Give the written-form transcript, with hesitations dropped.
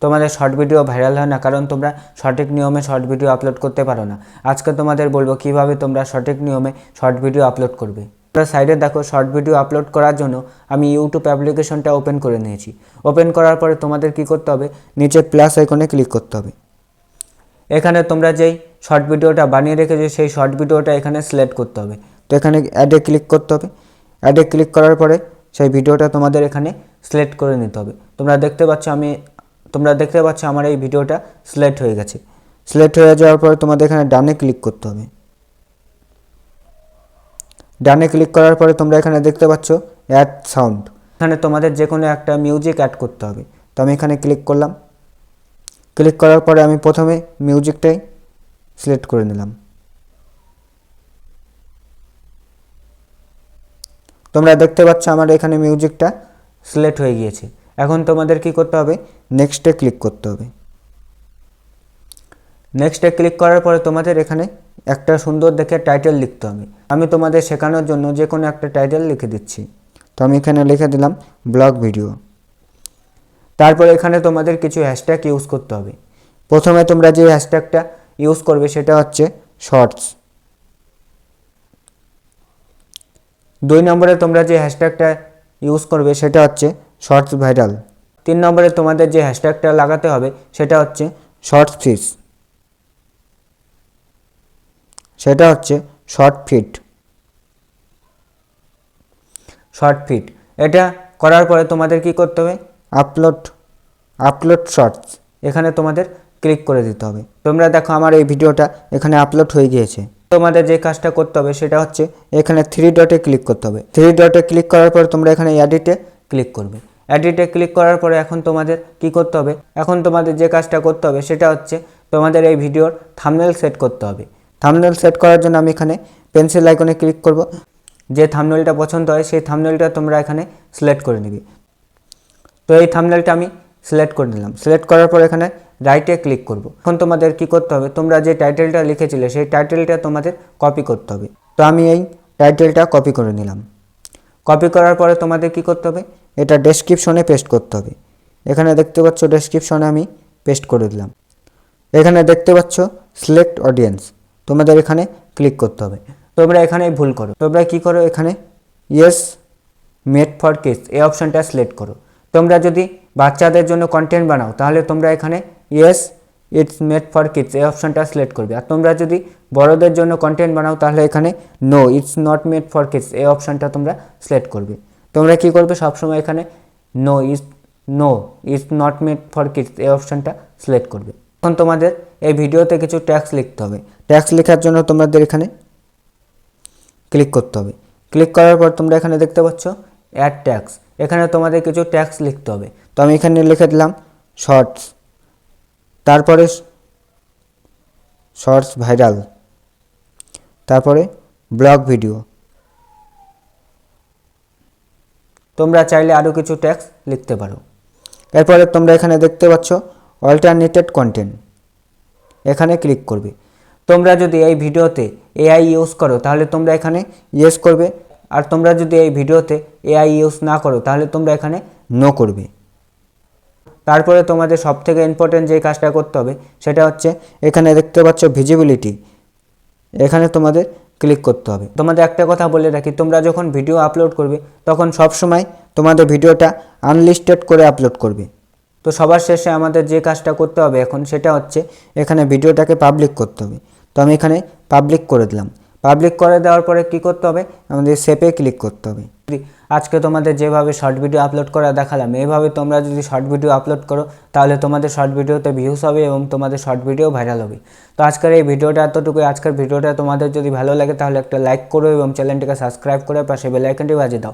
তোমাদের short video viral হয় না, কারণ তোমরা সঠিক নিয়মে শর্ট ভিডিও আপলোড করতে পারো না। আজকে তোমাদের বলবো কিভাবে তোমরা সঠিক নিয়মে শর্ট ভিডিও আপলোড করবে। তোমরা সাইডে দেখো, শর্ট ভিডিও আপলোড করার জন্য আমি ইউটিউব অ্যাপ্লিকেশনটা ওপেন করে নিয়েছি। ওপেন করার পরে তোমাদের কি করতে হবে, নিচে প্লাস আইকনে ক্লিক করতে হবে। এখানে তোমরা যেই শর্ট ভিডিওটা বানিয়ে রেখেছো সেই শর্ট ভিডিওটা এখানে সিলেক্ট করতে হবে। তো এখানে অ্যাডে ক্লিক করতে হবে। অ্যাডে ক্লিক করার পরে সেই ভিডিওটা তোমাদের এখানে সিলেক্ট করে নিতে হবে। তোমরা দেখতে পাচ্ছ আমার এই ভিডিওটা সিলেক্ট হয়ে গেছে। সিলেক্ট হয়ে যাওয়ার পরে তোমাদের এখানে ডানে ক্লিক করতে হবে। ডানে ক্লিক করার পরে তোমরা এখানে দেখতে পাচ্ছ অ্যাড সাউন্ড। এখানে তোমাদের যে কোনো একটা মিউজিক অ্যাড করতে হবে। তো আমি এখানে ক্লিক করলাম। ক্লিক করার পরে আমি প্রথমে মিউজিকটাই সিলেক্ট করে নিলাম। তোমরা দেখতে পাচ্ছ আমার এখানে মিউজিকটা সিলেক্ট হয়ে গিয়েছে। এখন তোমাদের কি করতে হবে, নেক্সটে ক্লিক করতে হবে। নেক্সটে ক্লিক করার পরে তোমাদের এখানে একটা সুন্দর দেখে টাইটেল লিখতে হবে। আমি তোমাদের শেখানোর জন্য যে কোনো একটা টাইটেল লিখে দিচ্ছি। তো আমি এখানে লিখে দিলাম ব্লগ ভিডিও। তারপর এখানে তোমাদের কিছু হ্যাশট্যাগ ইউজ করতে হবে। প্রথমে তোমরা যে হ্যাশট্যাগটা ইউজ করবে সেটা হচ্ছে শর্টস। 2 নম্বরে তোমরা যে হ্যাশট্যাগটা ইউজ করবে সেটা হচ্ছে শর্টস ভাইরাল। 3 নম্বরে তোমাদের যে হ্যাশট্যাগটা লাগাতে হবে সেটা হচ্ছে শর্টস ফিস, সেটা হচ্ছে শর্ট ফিট। এটা করার পরে তোমাদের কি করতে হবে, আপলোড শর্টস, এখানে তোমাদের ক্লিক করে দিতে হবে। তোমরা দেখো আমার এই ভিডিওটা এখানে আপলোড হয়ে গিয়েছে। তোমাদের যে কাজটা করতে হবে সেটা হচ্ছে এখানে 3 ডটে ক্লিক করতে হবে। 3 ডটে ক্লিক করার পর তোমরা এখানে এডিটে ক্লিক করবে। এডিটে ক্লিক করার পরে এখন তোমাদের কি করতে হবে, এখন তোমাদের যে কাজটা করতে হবে সেটা হচ্ছে তোমাদের এই ভিডিওর থাম্বনেল সেট করতে হবে। থাম্বনেল সেট করার জন্য আমি এখানে পেন্সিল আইকনে ক্লিক করব। যে থাম্বনেলটা পছন্দ হয় সেই থাম্বনেলটা তোমরা এখানে সিলেক্ট করে নিবে। তো এই থাম্বনেলটা আমি সিলেক্ট করে নিলাম। সিলেক্ট করার পর এখানে রাইটে ক্লিক করব। এখন তোমাদের কি করতে হবে, তোমরা যে টাইটেলটা লিখেছিলে সেই টাইটেলটা তোমাদের কপি করতে হবে। তো আমি এই টাইটেলটা কপি করে নিলাম। কপি করার পরে তোমাদের কি করতে হবে, এটা ডেসক্রিপশনে পেস্ট করতে হবে। এখানে দেখতে পাচ্ছ ডেসক্রিপশনে আমি পেস্ট করে দিলাম। এখানে দেখতে পাচ্ছ সিলেক্ট অডিয়েন্স, তোমাদের এখানে ক্লিক করতে হবে। তোমরা এখানে ভুল করো, তোমরা কি করো, এখানে ইয়েস মেড ফর কিডস এই অপশানটা সিলেক্ট করো। তোমরা যদি বাচ্চাদের জন্য কন্টেন্ট বানাও তাহলে তোমরা এখানে yes it's made for kids এই অপশানটা সিলেক্ট করবে। আর তোমরা যদি বড়দের জন্য কন্টেন্ট বানাও তাহলে এখানে no it's not made for kids এই অপশানটা তোমরা সিলেক্ট করবে। তোমরা কি করবে, সবসময় এখানে no it's not made for kids এই অপশানটা সিলেক্ট করবে। এখন তোমাদের এই ভিডিওতে কিছু ট্যাক্স লিখতে হবে। ট্যাক্স লেখার জন্য তোমাদের এখানে ক্লিক করতে হবে। ক্লিক করার পর তোমরা এখানে দেখতে পাচ্ছ অ্যাড ট্যাক্স, এখানে তোমাদের কিছু ট্যাক্স লিখতে হবে। তো আমি এখানে লিখে দিলাম শর্টস, তারপরে শর্টস ভাইরাল, তারপরে ব্লগ ভিডিও। তোমরা চাইলে আরও কিছু ট্যাক্স লিখতে পারো। এরপরে তোমরা এখানে দেখতে পাচ্ছ অল্টারনেটেড কন্টেন্ট, এখানে ক্লিক করবে। তোমরা যদি এই ভিডিওতে এআই ইউজ করো তাহলে তোমরা এখানে ইয়েস করবে, আর তোমরা যদি এই ভিডিওতে এআই ইউজ না করো তাহলে তোমরা এখানে নো করবে। তারপরে তোমাদের সবথেকে ইম্পর্টেন্ট যে কাজটা করতে হবে সেটা হচ্ছে এখানে দেখতে পাচ্ছ ভিজিবিলিটি, এখানে তোমাদের ক্লিক করতে হবে। তোমাদের একটা কথা বলে রাখি, তোমরা যখন ভিডিও আপলোড করবে তখন সবসময় তোমাদের ভিডিওটা আনলিস্টেড করে আপলোড করবে। তো সবার শেষে আমাদের যে কাজটা করতে হবে এখন সেটা হচ্ছে এখানে ভিডিওটাকে পাবলিক করতে হবে। তো আমি এখানে পাবলিক করে দিলাম। পাবলিক করে দেওয়ার পরে কি করতে হবে, আমাদের সেভে ক্লিক করতে হবে। আজকে তোমাদের যেভাবে শর্ট ভিডিও আপলোড করা দেখালাম, এইভাবে তোমরা যদি শর্ট ভিডিও আপলোড করো তাহলে তোমাদের শর্ট ভিডিওতে ভিউজ হবে এবং তোমাদের শর্ট ভিডিও ভাইরাল হবে। তো আজকের এই ভিডিওটা এতটুকুই। আজকের ভিডিওটা তোমাদের যদি ভালো লাগে তাহলে একটা লাইক করো এবং চ্যানেলটিকে সাবস্ক্রাইব করে পাশে বেল আইকনটি বাজিয়ে দাও।